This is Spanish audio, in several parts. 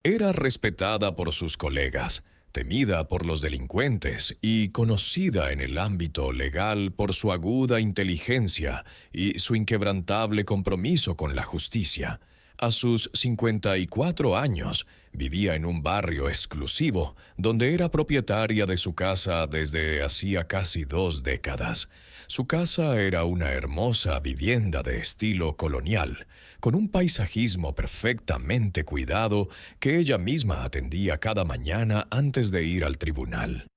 Era respetada por sus colegas, temida por los delincuentes y conocida en el ámbito legal por su aguda inteligencia y su inquebrantable compromiso con la justicia. A sus 54 años, vivía en un barrio exclusivo, donde era propietaria de su casa desde hacía casi 2 décadas. Su casa era una hermosa vivienda de estilo colonial, con un paisajismo perfectamente cuidado que ella misma atendía cada mañana antes de ir al tribunal.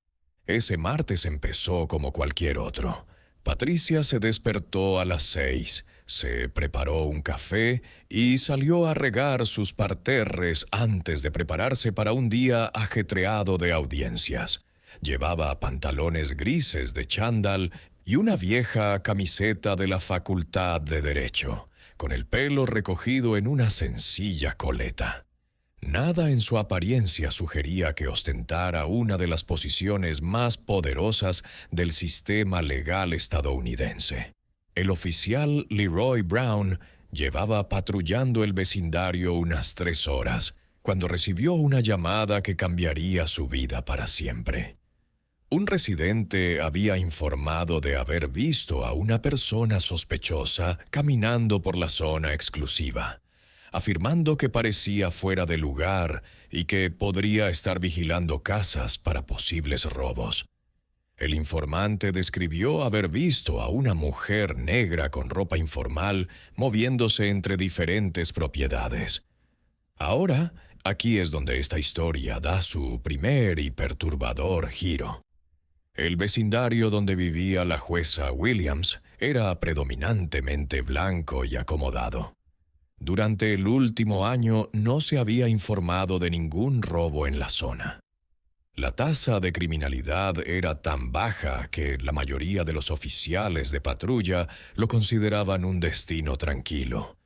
Ese martes empezó como cualquier otro. Patricia se despertó a las 6, se preparó un café y salió a regar sus parterres antes de prepararse para un día ajetreado de audiencias. Llevaba pantalones grises de chándal y una vieja camiseta de la Facultad de Derecho, con el pelo recogido en una sencilla coleta. Nada en su apariencia sugería que ostentara una de las posiciones más poderosas del sistema legal estadounidense. El oficial Leroy Brown llevaba patrullando el vecindario unas 3 horas, cuando recibió una llamada que cambiaría su vida para siempre. Un residente había informado de haber visto a una persona sospechosa caminando por la zona exclusiva, afirmando que parecía fuera de lugar y que podría estar vigilando casas para posibles robos. El informante describió haber visto a una mujer negra con ropa informal moviéndose entre diferentes propiedades. Ahora, aquí es donde esta historia da su primer y perturbador giro. El vecindario donde vivía la jueza Williams era predominantemente blanco y acomodado. Durante el último año no se había informado de ningún robo en la zona. La tasa de criminalidad era tan baja que la mayoría de los oficiales de patrulla lo consideraban un destino tranquilo.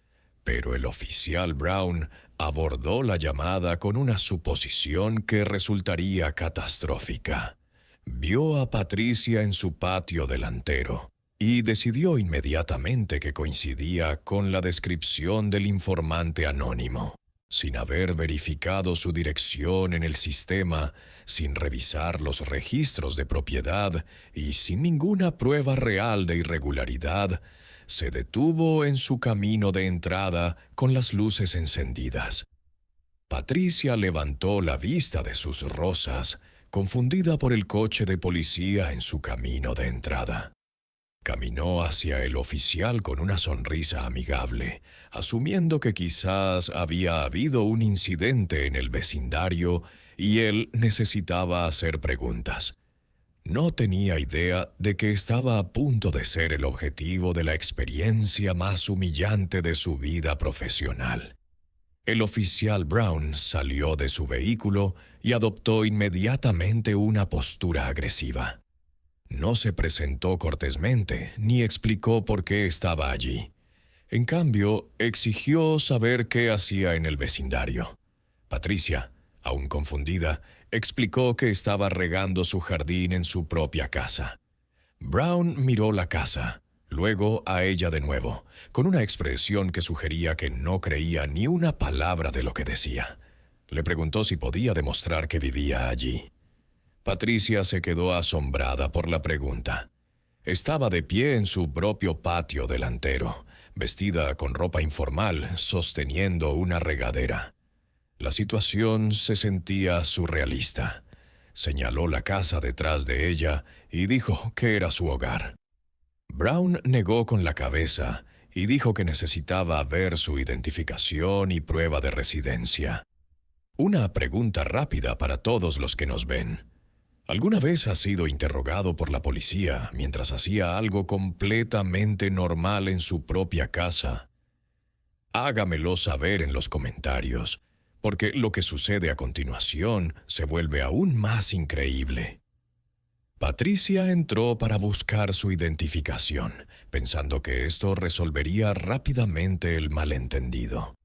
Pero el oficial Brown abordó la llamada con una suposición que resultaría catastrófica. Vio a Patricia en su patio delantero y decidió inmediatamente que coincidía con la descripción del informante anónimo. Sin haber verificado su dirección en el sistema, sin revisar los registros de propiedad y sin ninguna prueba real de irregularidad, se detuvo en su camino de entrada con las luces encendidas. Patricia levantó la vista de sus rosas, confundida por el coche de policía en su camino de entrada. Caminó hacia el oficial con una sonrisa amigable, asumiendo que quizás había habido un incidente en el vecindario y él necesitaba hacer preguntas. No tenía idea de que estaba a punto de ser el objetivo de la experiencia más humillante de su vida profesional. El oficial Brown salió de su vehículo y adoptó inmediatamente una postura agresiva. No se presentó cortésmente ni explicó por qué estaba allí. En cambio, exigió saber qué hacía en el vecindario. Patricia, aún confundida, explicó que estaba regando su jardín en su propia casa. Brown miró la casa, luego a ella de nuevo, con una expresión que sugería que no creía ni una palabra de lo que decía. Le preguntó si podía demostrar que vivía allí. Patricia se quedó asombrada por la pregunta. Estaba de pie en su propio patio delantero, vestida con ropa informal, sosteniendo una regadera. La situación se sentía surrealista. Señaló la casa detrás de ella y dijo que era su hogar. Brown negó con la cabeza y dijo que necesitaba ver su identificación y prueba de residencia. Una pregunta rápida para todos los que nos ven. ¿Alguna vez ha sido interrogado por la policía mientras hacía algo completamente normal en su propia casa? Hágamelo saber en los comentarios, porque lo que sucede a continuación se vuelve aún más increíble. Patricia entró para buscar su identificación, pensando que esto resolvería rápidamente el malentendido.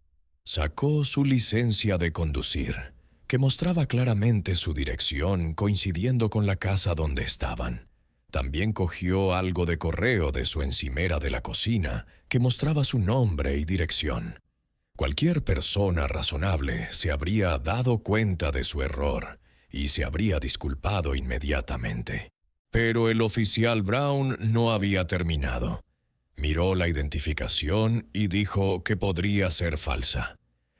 Sacó su licencia de conducir, que mostraba claramente su dirección coincidiendo con la casa donde estaban. También cogió algo de correo de su encimera de la cocina, que mostraba su nombre y dirección. Cualquier persona razonable se habría dado cuenta de su error y se habría disculpado inmediatamente. Pero el oficial Brown no había terminado. Miró la identificación y dijo que podría ser falsa.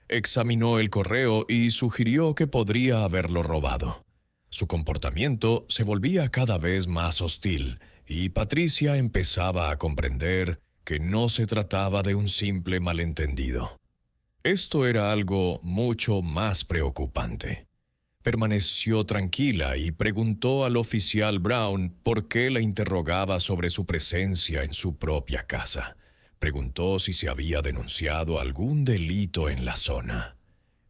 Examinó el correo y sugirió que podría haberlo robado. Su comportamiento se volvía cada vez más hostil y Patricia empezaba a comprender que no se trataba de un simple malentendido. Esto era algo mucho más preocupante. Permaneció tranquila y preguntó al oficial Brown por qué la interrogaba sobre su presencia en su propia casa. Preguntó si se había denunciado algún delito en la zona.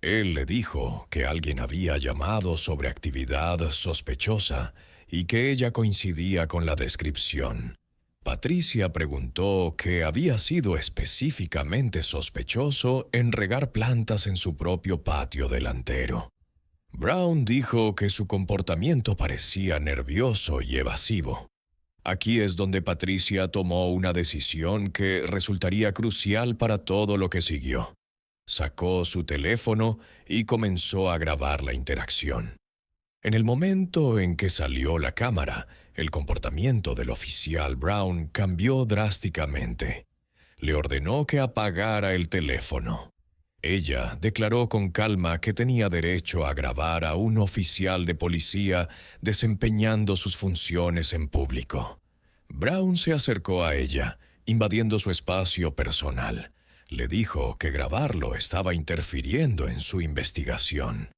Él le dijo que alguien había llamado sobre actividad sospechosa y que ella coincidía con la descripción. Patricia preguntó qué había sido específicamente sospechoso en regar plantas en su propio patio delantero. Brown dijo que su comportamiento parecía nervioso y evasivo. Aquí es donde Patricia tomó una decisión que resultaría crucial para todo lo que siguió. Sacó su teléfono y comenzó a grabar la interacción. En el momento en que salió la cámara, el comportamiento del oficial Brown cambió drásticamente. Le ordenó que apagara el teléfono. Ella declaró con calma que tenía derecho a grabar a un oficial de policía desempeñando sus funciones en público. Brown se acercó a ella, invadiendo su espacio personal. Le dijo que grabarlo estaba interfiriendo en su investigación.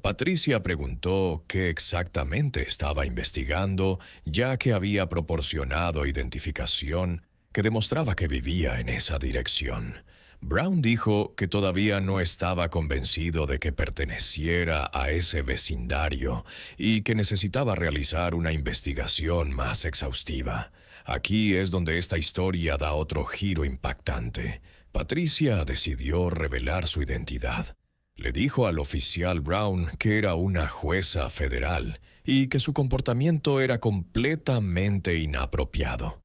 Patricia preguntó qué exactamente estaba investigando, ya que había proporcionado identificación que demostraba que vivía en esa dirección. Brown dijo que todavía no estaba convencido de que perteneciera a ese vecindario y que necesitaba realizar una investigación más exhaustiva. Aquí es donde esta historia da otro giro impactante. Patricia decidió revelar su identidad. Le dijo al oficial Brown que era una jueza federal y que su comportamiento era completamente inapropiado.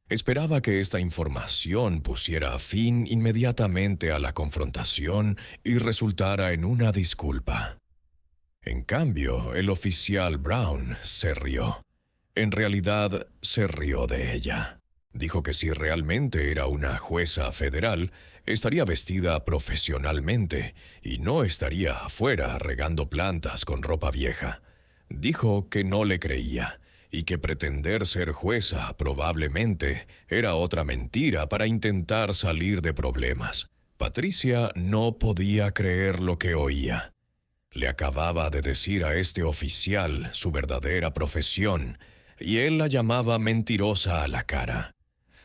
Esperaba que esta información pusiera fin inmediatamente a la confrontación y resultara en una disculpa. En cambio, el oficial Brown se rió. En realidad, se rió de ella. Dijo que si realmente era una jueza federal, estaría vestida profesionalmente y no estaría afuera regando plantas con ropa vieja. Dijo que no le creía y que pretender ser jueza probablemente era otra mentira para intentar salir de problemas. Patricia no podía creer lo que oía. Le acababa de decir a este oficial su verdadera profesión y él la llamaba mentirosa a la cara.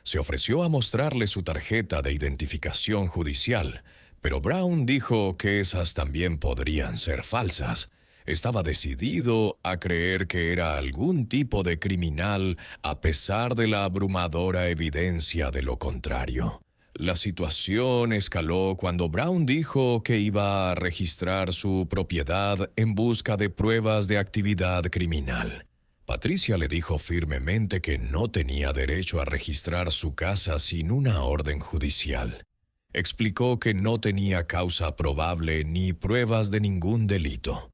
Se ofreció a mostrarle su tarjeta de identificación judicial, pero Brown dijo que esas también podrían ser falsas. Estaba decidido a creer que era algún tipo de criminal a pesar de la abrumadora evidencia de lo contrario. La situación escaló cuando Brown dijo que iba a registrar su propiedad en busca de pruebas de actividad criminal. Patricia le dijo firmemente que no tenía derecho a registrar su casa sin una orden judicial. Explicó que no tenía causa probable ni pruebas de ningún delito.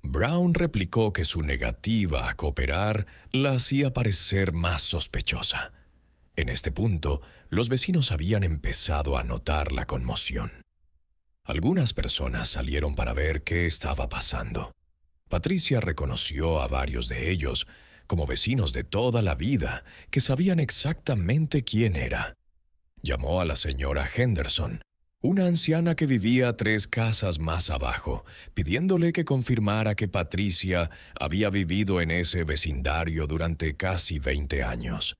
Brown replicó que su negativa a cooperar la hacía parecer más sospechosa. En este punto, los vecinos habían empezado a notar la conmoción. Algunas personas salieron para ver qué estaba pasando. Patricia reconoció a varios de ellos como vecinos de toda la vida que sabían exactamente quién era. Llamó a la señora Henderson, una anciana que vivía 3 casas más abajo, pidiéndole que confirmara que Patricia había vivido en ese vecindario durante casi 20 años.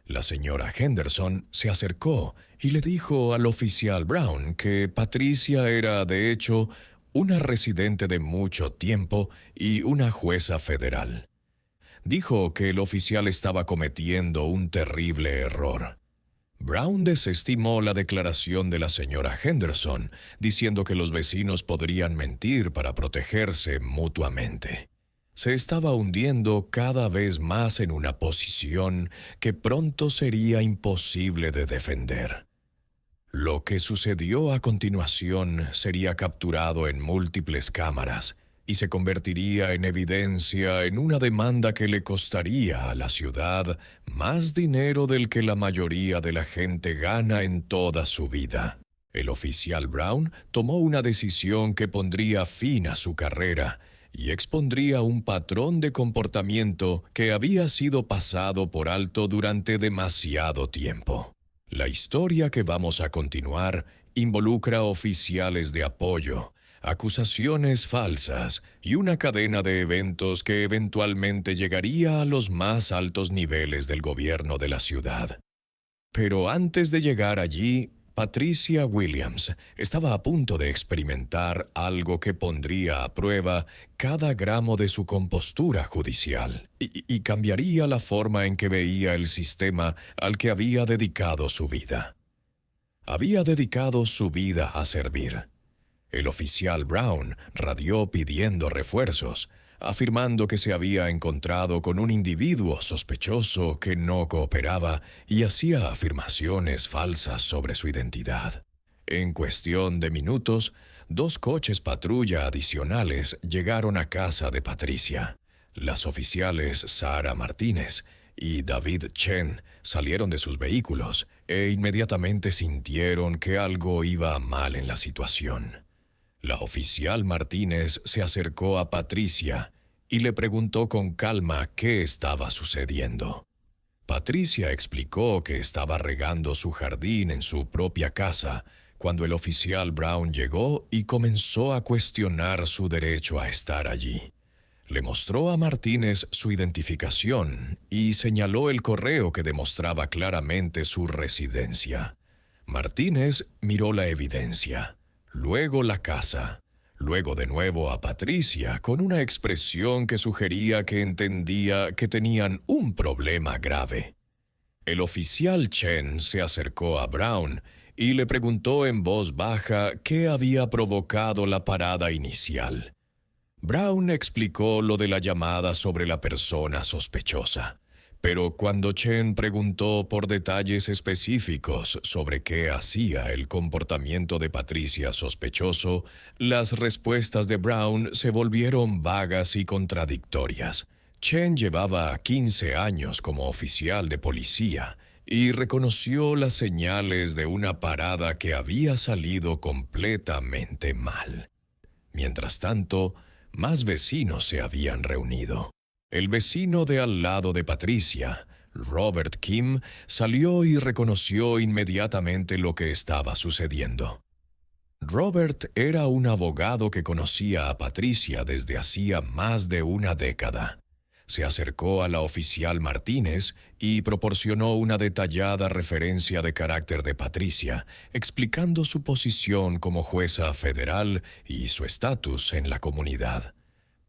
La señora Henderson se acercó y le dijo al oficial Brown que Patricia era, de hecho, una residente de mucho tiempo y una jueza federal. Dijo que el oficial estaba cometiendo un terrible error. Brown desestimó la declaración de la señora Henderson, diciendo que los vecinos podrían mentir para protegerse mutuamente. Se estaba hundiendo cada vez más en una posición que pronto sería imposible de defender. Lo que sucedió a continuación sería capturado en múltiples cámaras y se convertiría en evidencia en una demanda que le costaría a la ciudad más dinero del que la mayoría de la gente gana en toda su vida. El oficial Brown tomó una decisión que pondría fin a su carrera y expondría un patrón de comportamiento que había sido pasado por alto durante demasiado tiempo. La historia que vamos a continuar involucra oficiales de apoyo, acusaciones falsas y una cadena de eventos que eventualmente llegaría a los más altos niveles del gobierno de la ciudad. Pero antes de llegar allí, Patricia Williams estaba a punto de experimentar algo que pondría a prueba cada gramo de su compostura judicial y cambiaría la forma en que veía el sistema al que había dedicado su vida. Había dedicado su vida a servir. El oficial Brown radió pidiendo refuerzos, afirmando que se había encontrado con un individuo sospechoso que no cooperaba y hacía afirmaciones falsas sobre su identidad. En cuestión de minutos, 2 coches patrulla adicionales llegaron a casa de Patricia. Las oficiales Sarah Martínez y David Chen salieron de sus vehículos e inmediatamente sintieron que algo iba mal en la situación. La oficial Martínez se acercó a Patricia y le preguntó con calma qué estaba sucediendo. Patricia explicó que estaba regando su jardín en su propia casa cuando el oficial Brown llegó y comenzó a cuestionar su derecho a estar allí. Le mostró a Martínez su identificación y señaló el correo que demostraba claramente su residencia. Martínez miró la evidencia, luego la casa, luego de nuevo a Patricia con una expresión que sugería que entendía que tenían un problema grave. El oficial Chen se acercó a Brown y le preguntó en voz baja qué había provocado la parada inicial. Brown explicó lo de la llamada sobre la persona sospechosa, pero cuando Chen preguntó por detalles específicos sobre qué hacía el comportamiento de Patricia sospechoso, las respuestas de Brown se volvieron vagas y contradictorias. Chen llevaba 15 años como oficial de policía y reconoció las señales de una parada que había salido completamente mal. Mientras tanto, más vecinos se habían reunido. El vecino de al lado de Patricia, Robert Kim, salió y reconoció inmediatamente lo que estaba sucediendo. Robert era un abogado que conocía a Patricia desde hacía más de una década. Se acercó a la oficial Martínez y proporcionó una detallada referencia de carácter de Patricia, explicando su posición como jueza federal y su estatus en la comunidad.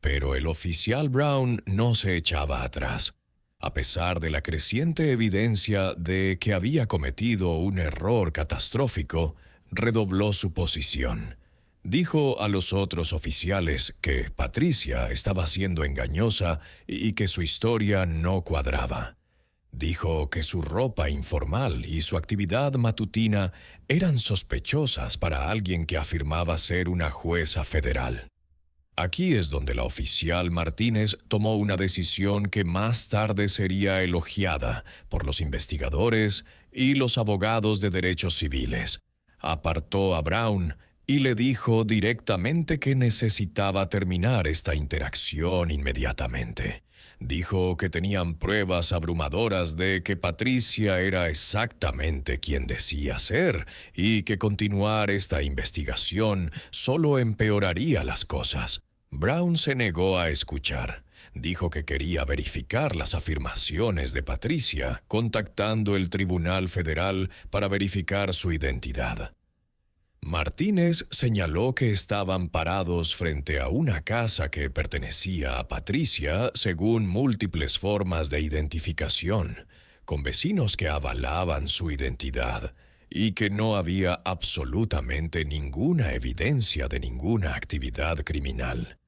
Pero el oficial Brown no se echaba atrás. A pesar de la creciente evidencia de que había cometido un error catastrófico, redobló su posición. Dijo a los otros oficiales que Patricia estaba siendo engañosa y que su historia no cuadraba. Dijo que su ropa informal y su actividad matutina eran sospechosas para alguien que afirmaba ser una jueza federal. Aquí es donde la oficial Martínez tomó una decisión que más tarde sería elogiada por los investigadores y los abogados de derechos civiles. Apartó a Brown y le dijo directamente que necesitaba terminar esta interacción inmediatamente. Dijo que tenían pruebas abrumadoras de que Patricia era exactamente quien decía ser y que continuar esta investigación solo empeoraría las cosas. Brown se negó a escuchar. Dijo que quería verificar las afirmaciones de Patricia, contactando el Tribunal Federal para verificar su identidad. Martínez señaló que estaban parados frente a una casa que pertenecía a Patricia según múltiples formas de identificación, con vecinos que avalaban su identidad y que no había absolutamente ninguna evidencia de ninguna actividad criminal.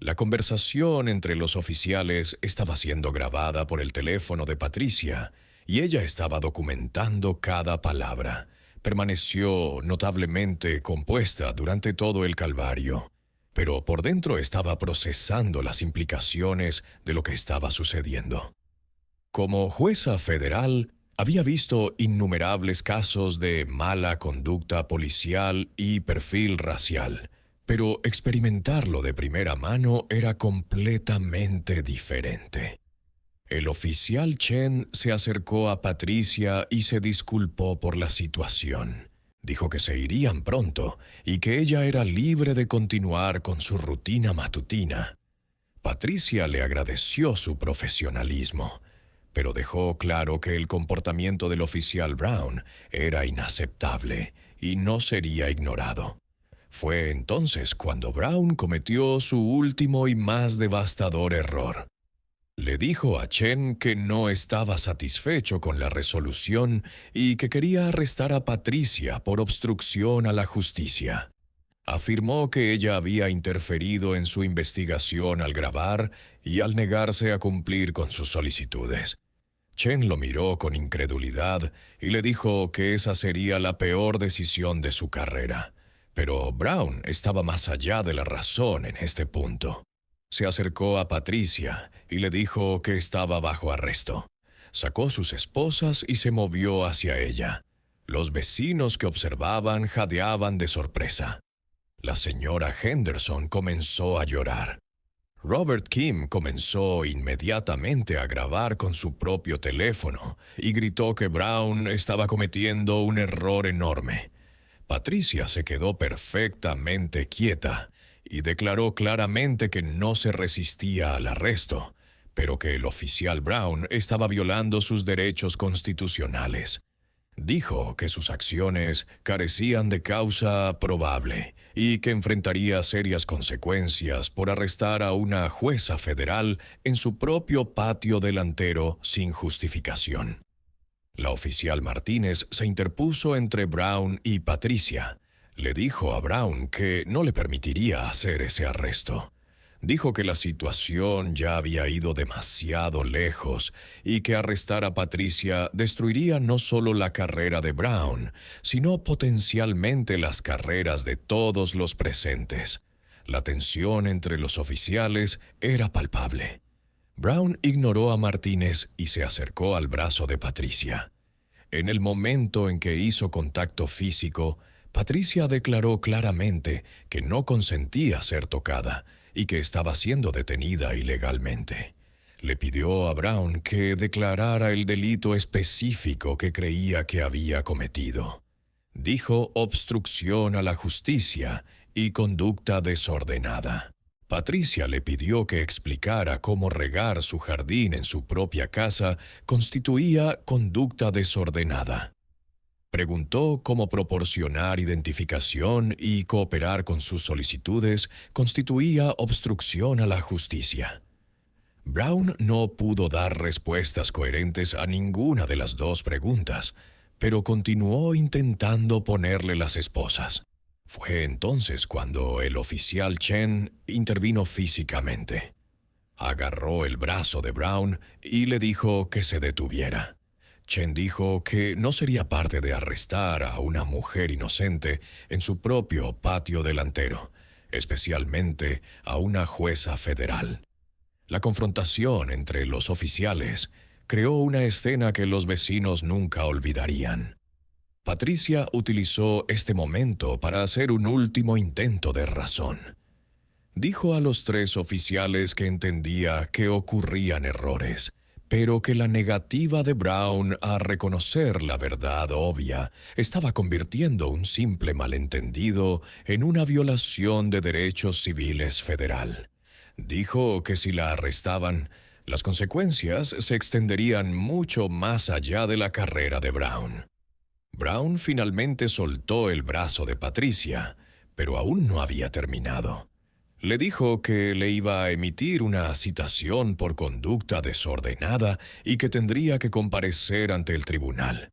La conversación entre los oficiales estaba siendo grabada por el teléfono de Patricia y ella estaba documentando cada palabra, permaneció notablemente compuesta durante todo el calvario, pero por dentro estaba procesando las implicaciones de lo que estaba sucediendo. Como jueza federal, había visto innumerables casos de mala conducta policial y perfil racial, pero experimentarlo de primera mano era completamente diferente. El oficial Chen se acercó a Patricia y se disculpó por la situación. Dijo que se irían pronto y que ella era libre de continuar con su rutina matutina. Patricia le agradeció su profesionalismo, pero dejó claro que el comportamiento del oficial Brown era inaceptable y no sería ignorado. Fue entonces cuando Brown cometió su último y más devastador error. Le dijo a Chen que no estaba satisfecho con la resolución y que quería arrestar a Patricia por obstrucción a la justicia. Afirmó que ella había interferido en su investigación al grabar y al negarse a cumplir con sus solicitudes. Chen lo miró con incredulidad y le dijo que esa sería la peor decisión de su carrera. Pero Brown estaba más allá de la razón en este punto. Se acercó a Patricia y le dijo que estaba bajo arresto. Sacó sus esposas y se movió hacia ella. Los vecinos que observaban jadeaban de sorpresa. La señora Henderson comenzó a llorar. Robert Kim comenzó inmediatamente a grabar con su propio teléfono y gritó que Brown estaba cometiendo un error enorme. Patricia se quedó perfectamente quieta y declaró claramente que no se resistía al arresto, pero que el oficial Brown estaba violando sus derechos constitucionales. Dijo que sus acciones carecían de causa probable y que enfrentaría serias consecuencias por arrestar a una jueza federal en su propio patio delantero sin justificación. La oficial Martínez se interpuso entre Brown y Patricia. Le dijo a Brown que no le permitiría hacer ese arresto. Dijo que la situación ya había ido demasiado lejos y que arrestar a Patricia destruiría no solo la carrera de Brown, sino potencialmente las carreras de todos los presentes. La tensión entre los oficiales era palpable. Brown ignoró a Martínez y se acercó al brazo de Patricia. En el momento en que hizo contacto físico, Patricia declaró claramente que no consentía ser tocada y que estaba siendo detenida ilegalmente. Le pidió a Brown que declarara el delito específico que creía que había cometido. Dijo obstrucción a la justicia y conducta desordenada. Patricia le pidió que explicara cómo regar su jardín en su propia casa constituía conducta desordenada. Preguntó cómo proporcionar identificación y cooperar con sus solicitudes constituía obstrucción a la justicia. Brown no pudo dar respuestas coherentes a ninguna de las dos preguntas, pero continuó intentando ponerle las esposas. Fue entonces cuando el oficial Chen intervino físicamente. Agarró el brazo de Brown y le dijo que se detuviera. Chen dijo que no sería parte de arrestar a una mujer inocente en su propio patio delantero, especialmente a una jueza federal. La confrontación entre los oficiales creó una escena que los vecinos nunca olvidarían. Patricia utilizó este momento para hacer un último intento de razón. Dijo a los tres oficiales que entendía que ocurrían errores, pero que la negativa de Brown a reconocer la verdad obvia estaba convirtiendo un simple malentendido en una violación de derechos civiles federal. Dijo que si la arrestaban, las consecuencias se extenderían mucho más allá de la carrera de Brown. Brown finalmente soltó el brazo de Patricia, pero aún no había terminado. Le dijo que le iba a emitir una citación por conducta desordenada y que tendría que comparecer ante el tribunal.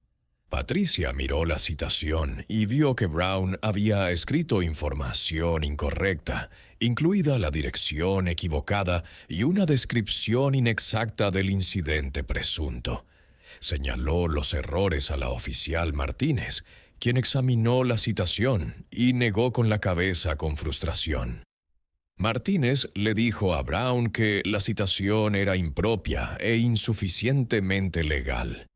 Patricia miró la citación y vio que Brown había escrito información incorrecta, incluida la dirección equivocada y una descripción inexacta del incidente presunto. Señaló los errores a la oficial Martínez, quien examinó la citación y negó con la cabeza con frustración. Martínez le dijo a Brown que la citación era impropia e insuficientemente legal.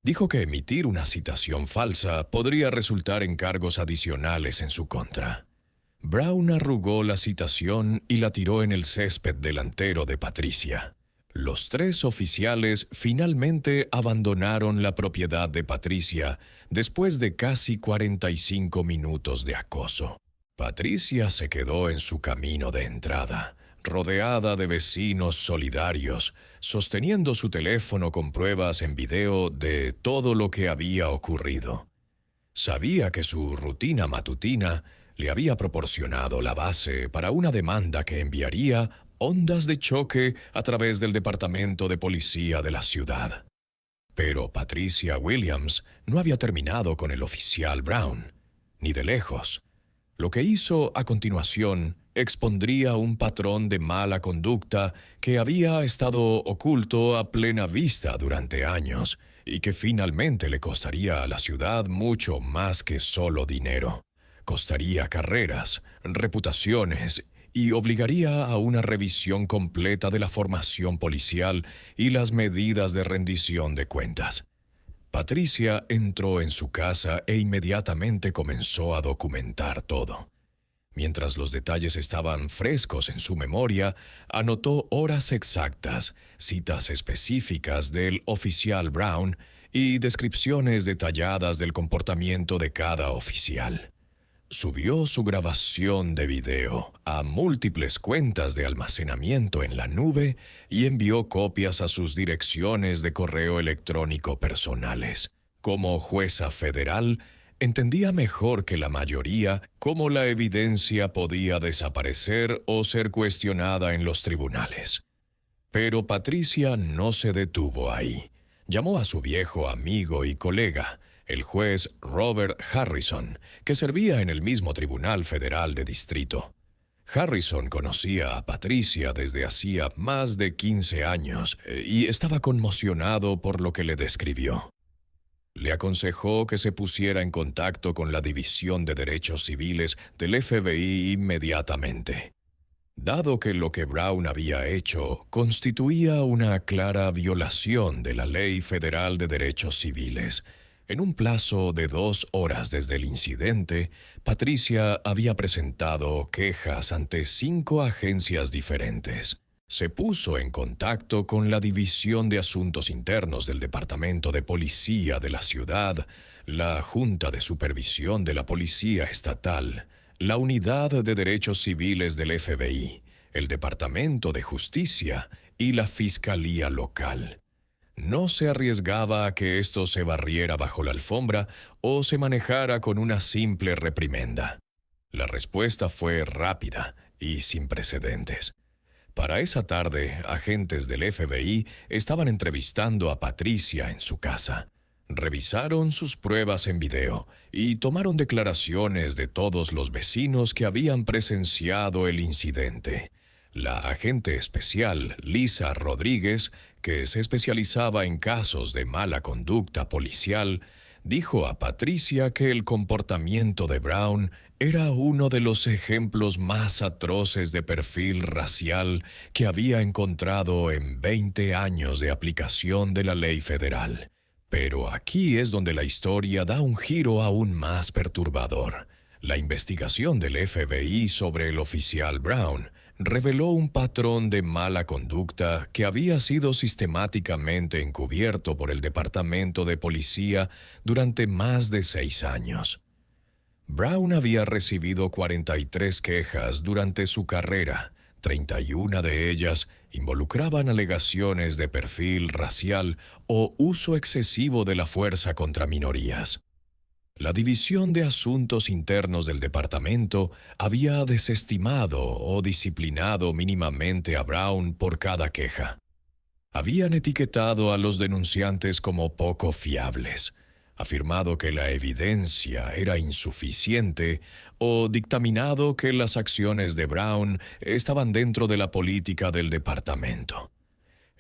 Dijo que emitir una citación falsa podría resultar en cargos adicionales en su contra. Brown arrugó la citación y la tiró en el césped delantero de Patricia. Los tres oficiales finalmente abandonaron la propiedad de Patricia después de casi 45 minutos de acoso. Patricia se quedó en su camino de entrada, rodeada de vecinos solidarios, sosteniendo su teléfono con pruebas en video de todo lo que había ocurrido. Sabía que su rutina matutina le había proporcionado la base para una demanda que enviaría ondas de choque a través del Departamento de Policía de la ciudad. Pero Patricia Williams no había terminado con el oficial Brown, ni de lejos. Lo que hizo a continuación expondría un patrón de mala conducta que había estado oculto a plena vista durante años y que finalmente le costaría a la ciudad mucho más que solo dinero. Costaría carreras, reputaciones y obligaría a una revisión completa de la formación policial y las medidas de rendición de cuentas. Patricia entró en su casa e inmediatamente comenzó a documentar todo. Mientras los detalles estaban frescos en su memoria, anotó horas exactas, citas específicas del oficial Brown y descripciones detalladas del comportamiento de cada oficial. Subió su grabación de video a múltiples cuentas de almacenamiento en la nube y envió copias a sus direcciones de correo electrónico personales. Como jueza federal, entendía mejor que la mayoría cómo la evidencia podía desaparecer o ser cuestionada en los tribunales. Pero Patricia no se detuvo ahí. Llamó a su viejo amigo y colega, el juez Robert Harrison, que servía en el mismo Tribunal Federal de Distrito. Harrison conocía a Patricia desde hacía más de 15 años y estaba conmocionado por lo que le describió. Le aconsejó que se pusiera en contacto con la División de Derechos Civiles del FBI inmediatamente, dado que lo que Brown había hecho constituía una clara violación de la Ley Federal de Derechos Civiles. En un plazo de 2 horas desde el incidente, Patricia había presentado quejas ante 5 agencias diferentes. Se puso en contacto con la División de Asuntos Internos del Departamento de Policía de la ciudad, la Junta de Supervisión de la Policía Estatal, la Unidad de Derechos Civiles del FBI, el Departamento de Justicia y la Fiscalía Local. No se arriesgaba a que esto se barriera bajo la alfombra o se manejara con una simple reprimenda. La respuesta fue rápida y sin precedentes. Para esa tarde, agentes del FBI estaban entrevistando a Patricia en su casa. Revisaron sus pruebas en video y tomaron declaraciones de todos los vecinos que habían presenciado el incidente. La agente especial Lisa Rodríguez, que se especializaba en casos de mala conducta policial, dijo a Patricia que el comportamiento de Brown era uno de los ejemplos más atroces de perfil racial que había encontrado en 20 años de aplicación de la ley federal. Pero aquí es donde la historia da un giro aún más perturbador. La investigación del FBI sobre el oficial Brown reveló un patrón de mala conducta que había sido sistemáticamente encubierto por el Departamento de Policía durante más de 6 años. Brown había recibido 43 quejas durante su carrera. 31 de ellas involucraban alegaciones de perfil racial o uso excesivo de la fuerza contra minorías. La División de Asuntos Internos del departamento había desestimado o disciplinado mínimamente a Brown por cada queja. Habían etiquetado a los denunciantes como poco fiables, afirmado que la evidencia era insuficiente o dictaminado que las acciones de Brown estaban dentro de la política del departamento.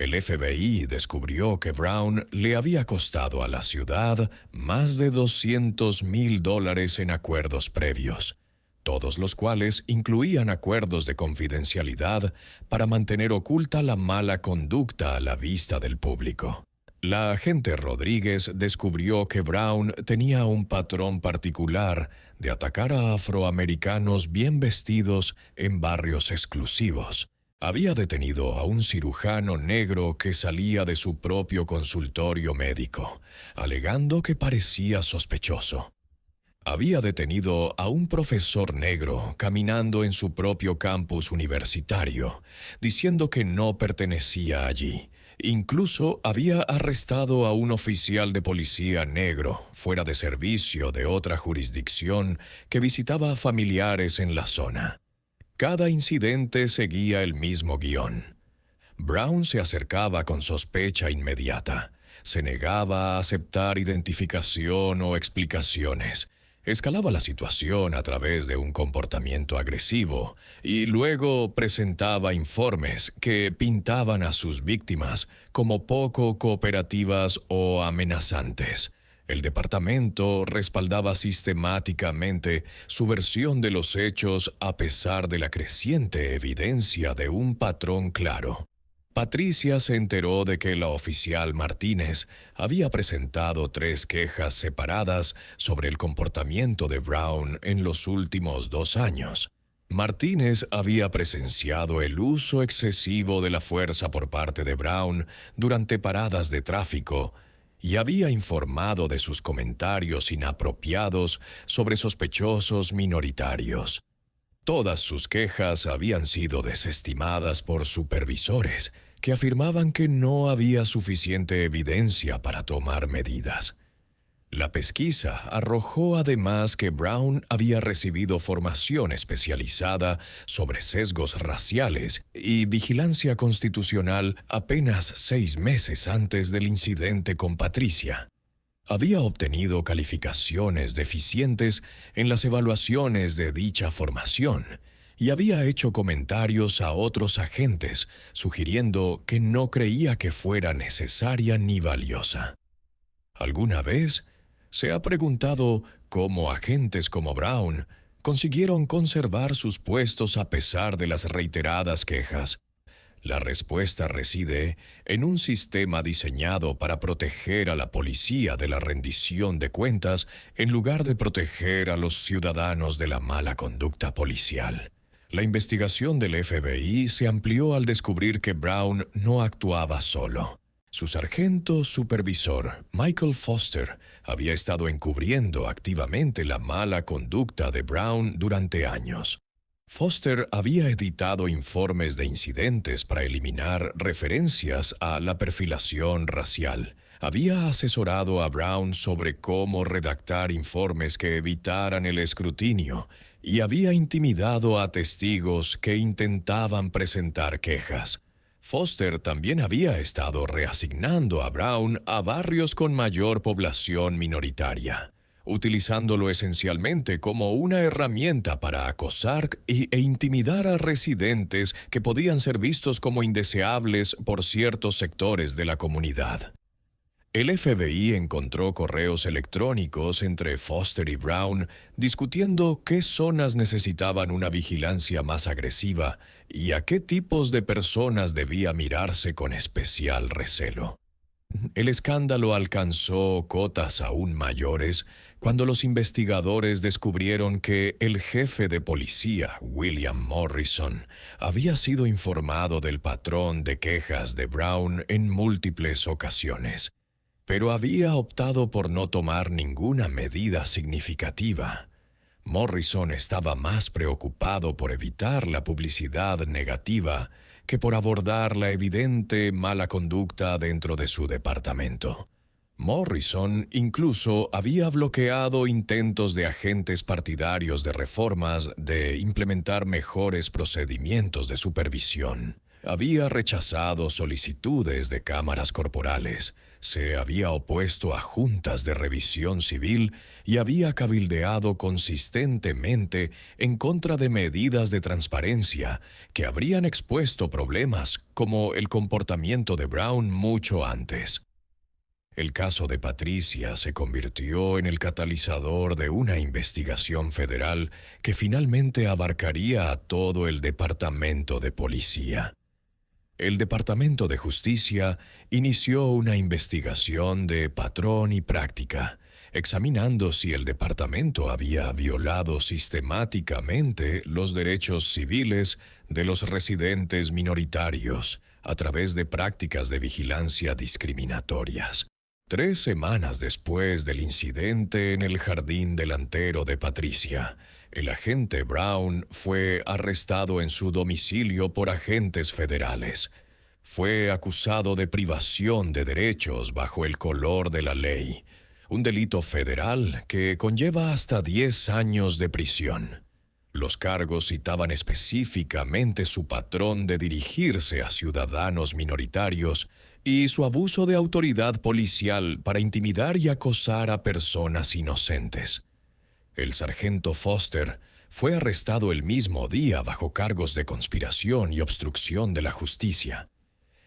El FBI descubrió que Brown le había costado a la ciudad más de $200,000 en acuerdos previos, todos los cuales incluían acuerdos de confidencialidad para mantener oculta la mala conducta a la vista del público. La agente Rodríguez descubrió que Brown tenía un patrón particular de atacar a afroamericanos bien vestidos en barrios exclusivos. Había detenido a un cirujano negro que salía de su propio consultorio médico, alegando que parecía sospechoso. Había detenido a un profesor negro caminando en su propio campus universitario, diciendo que no pertenecía allí. Incluso había arrestado a un oficial de policía negro, fuera de servicio de otra jurisdicción, que visitaba a familiares en la zona. Cada incidente seguía el mismo guión. Brown se acercaba con sospecha inmediata. Se negaba a aceptar identificación o explicaciones. Escalaba la situación a través de un comportamiento agresivo y luego presentaba informes que pintaban a sus víctimas como poco cooperativas o amenazantes. El departamento respaldaba sistemáticamente su versión de los hechos a pesar de la creciente evidencia de un patrón claro. Patricia se enteró de que la oficial Martínez había presentado 3 quejas separadas sobre el comportamiento de Brown en los últimos 2 años. Martínez había presenciado el uso excesivo de la fuerza por parte de Brown durante paradas de tráfico y había informado de sus comentarios inapropiados sobre sospechosos minoritarios. Todas sus quejas habían sido desestimadas por supervisores, que afirmaban que no había suficiente evidencia para tomar medidas. La pesquisa arrojó además que Brown había recibido formación especializada sobre sesgos raciales y vigilancia constitucional apenas 6 meses antes del incidente con Patricia. Había obtenido calificaciones deficientes en las evaluaciones de dicha formación y había hecho comentarios a otros agentes sugiriendo que no creía que fuera necesaria ni valiosa. ¿Alguna vez se ha preguntado cómo agentes como Brown consiguieron conservar sus puestos a pesar de las reiteradas quejas? La respuesta reside en un sistema diseñado para proteger a la policía de la rendición de cuentas en lugar de proteger a los ciudadanos de la mala conducta policial. La investigación del FBI se amplió al descubrir que Brown no actuaba solo. Su sargento supervisor, Michael Foster, había estado encubriendo activamente la mala conducta de Brown durante años. Foster había editado informes de incidentes para eliminar referencias a la perfilación racial. Había asesorado a Brown sobre cómo redactar informes que evitaran el escrutinio y había intimidado a testigos que intentaban presentar quejas. Foster también había estado reasignando a Brown a barrios con mayor población minoritaria, utilizándolo esencialmente como una herramienta para acosar e intimidar a residentes que podían ser vistos como indeseables por ciertos sectores de la comunidad. El FBI encontró correos electrónicos entre Foster y Brown discutiendo qué zonas necesitaban una vigilancia más agresiva y a qué tipos de personas debía mirarse con especial recelo. El escándalo alcanzó cotas aún mayores cuando los investigadores descubrieron que el jefe de policía, William Morrison, había sido informado del patrón de quejas de Brown en múltiples ocasiones, pero había optado por no tomar ninguna medida significativa. Morrison estaba más preocupado por evitar la publicidad negativa que por abordar la evidente mala conducta dentro de su departamento. Morrison incluso había bloqueado intentos de agentes partidarios de reformas de implementar mejores procedimientos de supervisión. Había rechazado solicitudes de cámaras corporales, se había opuesto a juntas de revisión civil y había cabildeado consistentemente en contra de medidas de transparencia que habrían expuesto problemas como el comportamiento de Brown mucho antes. El caso de Patricia se convirtió en el catalizador de una investigación federal que finalmente abarcaría a todo el Departamento de Policía. El Departamento de Justicia inició una investigación de patrón y práctica, examinando si el departamento había violado sistemáticamente los derechos civiles de los residentes minoritarios a través de prácticas de vigilancia discriminatorias. 3 semanas después del incidente en el jardín delantero de Patricia, el agente Brown fue arrestado en su domicilio por agentes federales. Fue acusado de privación de derechos bajo el color de la ley, un delito federal que conlleva hasta 10 años de prisión. Los cargos citaban específicamente su patrón de dirigirse a ciudadanos minoritarios y su abuso de autoridad policial para intimidar y acosar a personas inocentes. El sargento Foster fue arrestado el mismo día bajo cargos de conspiración y obstrucción de la justicia.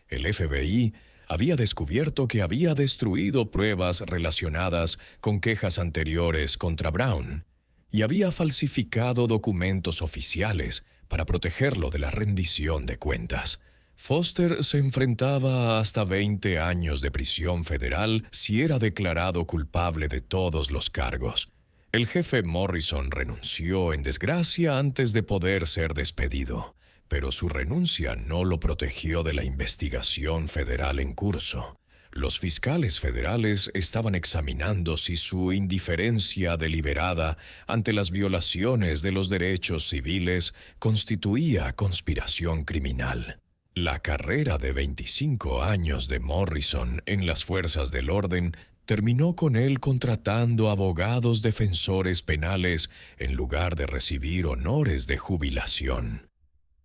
El FBI había descubierto que había destruido pruebas relacionadas con quejas anteriores contra Brown y había falsificado documentos oficiales para protegerlo de la rendición de cuentas. Foster se enfrentaba a hasta 20 años de prisión federal si era declarado culpable de todos los cargos. El jefe Morrison renunció en desgracia antes de poder ser despedido, pero su renuncia no lo protegió de la investigación federal en curso. Los fiscales federales estaban examinando si su indiferencia deliberada ante las violaciones de los derechos civiles constituía conspiración criminal. La carrera de 25 años de Morrison en las fuerzas del orden terminó con él contratando abogados defensores penales en lugar de recibir honores de jubilación.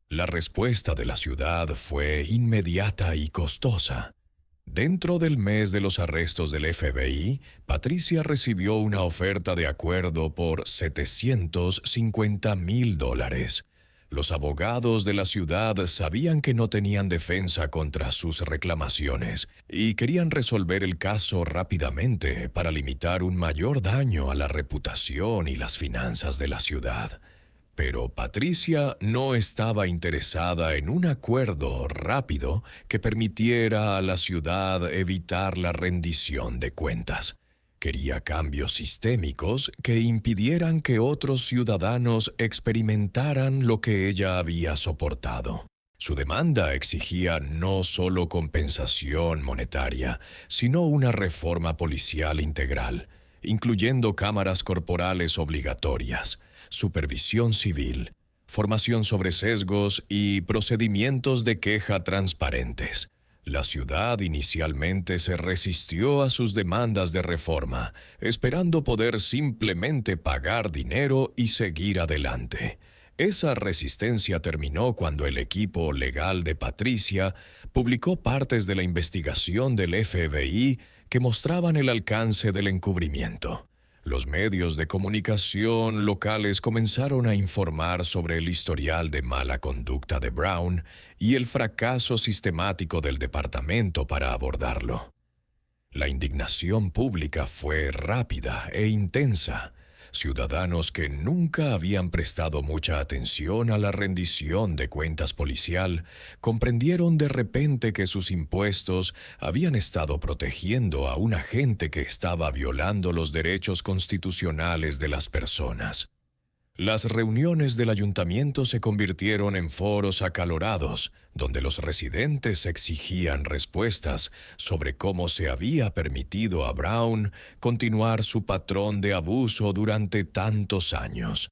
La respuesta de la ciudad fue inmediata y costosa. Dentro del mes de los arrestos del FBI, Patricia recibió una oferta de acuerdo por $750,000. Los abogados de la ciudad sabían que no tenían defensa contra sus reclamaciones y querían resolver el caso rápidamente para limitar un mayor daño a la reputación y las finanzas de la ciudad. Pero Patricia no estaba interesada en un acuerdo rápido que permitiera a la ciudad evitar la rendición de cuentas. Quería cambios sistémicos que impidieran que otros ciudadanos experimentaran lo que ella había soportado. Su demanda exigía no solo compensación monetaria, sino una reforma policial integral, incluyendo cámaras corporales obligatorias, supervisión civil, formación sobre sesgos y procedimientos de queja transparentes. La ciudad inicialmente se resistió a sus demandas de reforma, esperando poder simplemente pagar dinero y seguir adelante. Esa resistencia terminó cuando el equipo legal de Patricia publicó partes de la investigación del FBI que mostraban el alcance del encubrimiento. Los medios de comunicación locales comenzaron a informar sobre el historial de mala conducta de Brown y el fracaso sistemático del departamento para abordarlo. La indignación pública fue rápida e intensa. Ciudadanos que nunca habían prestado mucha atención a la rendición de cuentas policial comprendieron de repente que sus impuestos habían estado protegiendo a un agente que estaba violando los derechos constitucionales de las personas. Las reuniones del ayuntamiento se convirtieron en foros acalorados, donde los residentes exigían respuestas sobre cómo se había permitido a Brown continuar su patrón de abuso durante tantos años.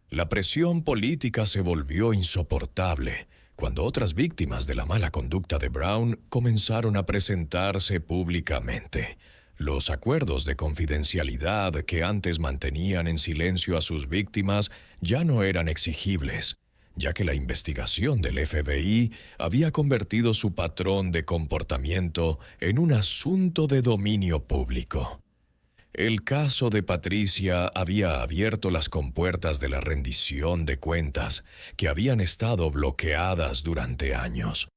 La presión política se volvió insoportable cuando otras víctimas de la mala conducta de Brown comenzaron a presentarse públicamente. Los acuerdos de confidencialidad que antes mantenían en silencio a sus víctimas ya no eran exigibles. ya que la investigación del FBI había convertido su patrón de comportamiento en un asunto de dominio público. El caso de Patricia había abierto las compuertas de la rendición de cuentas que habían estado bloqueadas durante años.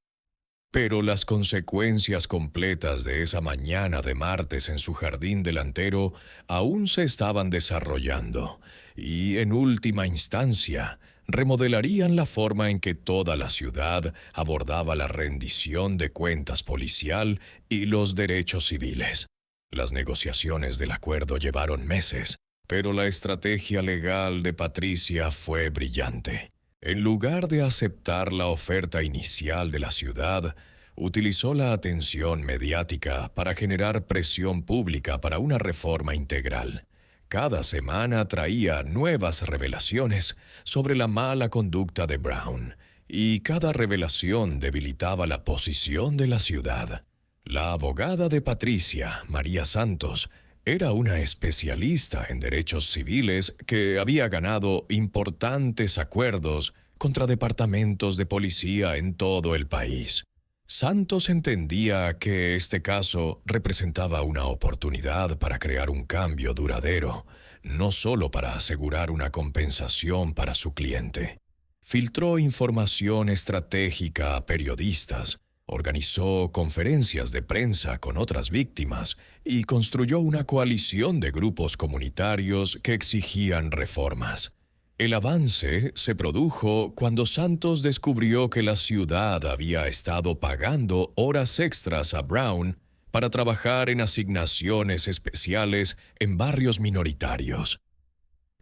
Pero las consecuencias completas de esa mañana de martes en su jardín delantero aún se estaban desarrollando y, en última instancia, remodelarían la forma en que toda la ciudad abordaba la rendición de cuentas policial y los derechos civiles. Las negociaciones del acuerdo llevaron meses, pero la estrategia legal de Patricia fue brillante. En lugar de aceptar la oferta inicial de la ciudad, utilizó la atención mediática para generar presión pública para una reforma integral. Cada semana traía nuevas revelaciones sobre la mala conducta de Brown, y cada revelación debilitaba la posición de la ciudad. La abogada de Patricia, María Santos, era una especialista en derechos civiles que había ganado importantes acuerdos contra departamentos de policía en todo el país. Santos entendía que este caso representaba una oportunidad para crear un cambio duradero, no solo para asegurar una compensación para su cliente. Filtró información estratégica a periodistas, organizó conferencias de prensa con otras víctimas y construyó una coalición de grupos comunitarios que exigían reformas. El avance se produjo cuando Santos descubrió que la ciudad había estado pagando horas extras a Brown para trabajar en asignaciones especiales en barrios minoritarios.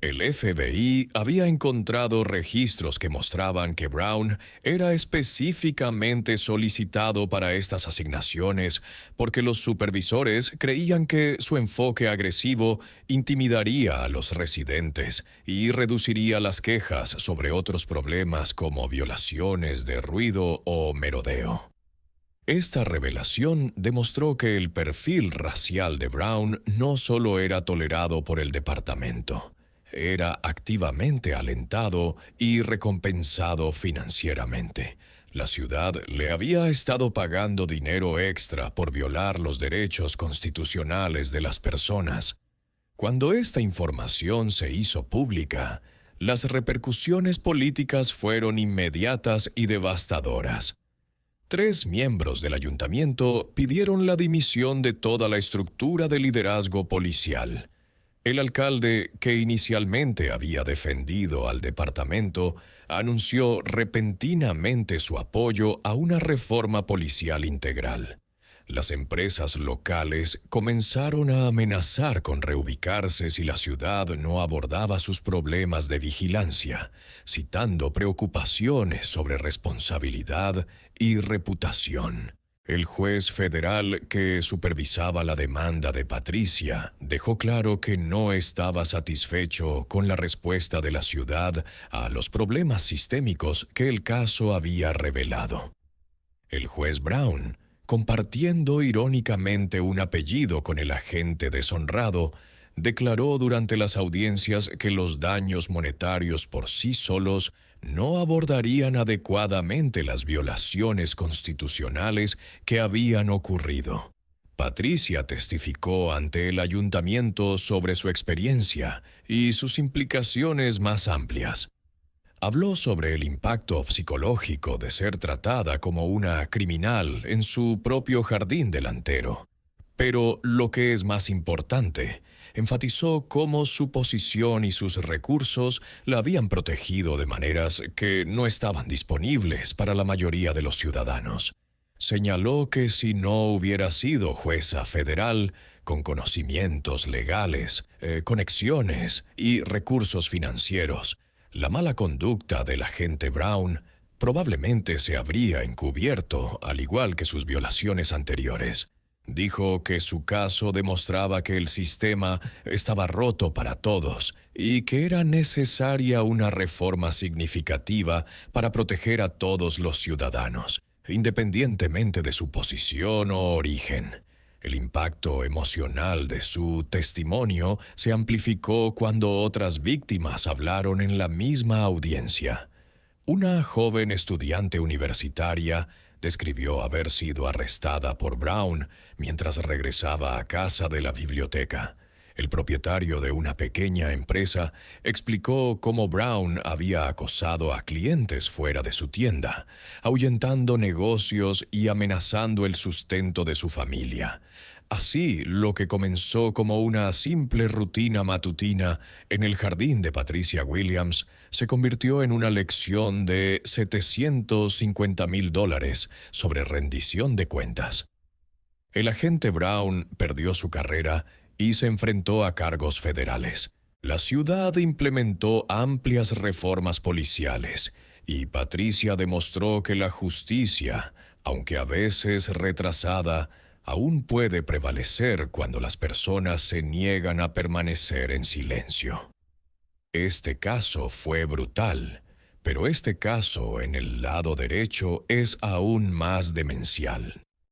El FBI había encontrado registros que mostraban que Brown era específicamente solicitado para estas asignaciones porque los supervisores creían que su enfoque agresivo intimidaría a los residentes y reduciría las quejas sobre otros problemas como violaciones de ruido o merodeo. Esta revelación demostró que el perfil racial de Brown no solo era tolerado por el departamento, era activamente alentado y recompensado financieramente. La ciudad le había estado pagando dinero extra por violar los derechos constitucionales de las personas. Cuando esta información se hizo pública, las repercusiones políticas fueron inmediatas y devastadoras. 3 miembros del ayuntamiento pidieron la dimisión de toda la estructura de liderazgo policial. El alcalde, que inicialmente había defendido al departamento, anunció repentinamente su apoyo a una reforma policial integral. Las empresas locales comenzaron a amenazar con reubicarse si la ciudad no abordaba sus problemas de vigilancia, citando preocupaciones sobre responsabilidad y reputación. El juez federal que supervisaba la demanda de Patricia dejó claro que no estaba satisfecho con la respuesta de la ciudad a los problemas sistémicos que el caso había revelado. El juez Brown, compartiendo irónicamente un apellido con el agente deshonrado, declaró durante las audiencias que los daños monetarios por sí solos no abordarían adecuadamente las violaciones constitucionales que habían ocurrido. Patricia testificó ante el ayuntamiento sobre su experiencia y sus implicaciones más amplias. Habló sobre el impacto psicológico de ser tratada como una criminal en su propio jardín delantero. Pero lo que es más importante, enfatizó cómo su posición y sus recursos la habían protegido de maneras que no estaban disponibles para la mayoría de los ciudadanos. Señaló que si no hubiera sido jueza federal, con conocimientos legales, conexiones y recursos financieros, la mala conducta del agente Brown probablemente se habría encubierto, al igual que sus violaciones anteriores. Dijo que su caso demostraba que el sistema estaba roto para todos y que era necesaria una reforma significativa para proteger a todos los ciudadanos, independientemente de su posición o origen. El impacto emocional de su testimonio se amplificó cuando otras víctimas hablaron en la misma audiencia. Una joven estudiante universitaria describió haber sido arrestada por Brown mientras regresaba a casa de la biblioteca. El propietario de una pequeña empresa explicó cómo Brown había acosado a clientes fuera de su tienda, ahuyentando negocios y amenazando el sustento de su familia. Así, lo que comenzó como una simple rutina matutina en el jardín de Patricia Williams se convirtió en una lección de $750,000 sobre rendición de cuentas. El agente Brown perdió su carrera y se enfrentó a cargos federales. La ciudad implementó amplias reformas policiales y Patricia demostró que la justicia, aunque a veces retrasada, aún puede prevalecer cuando las personas se niegan a permanecer en silencio. Este caso fue brutal, pero este caso en el lado derecho es aún más demencial.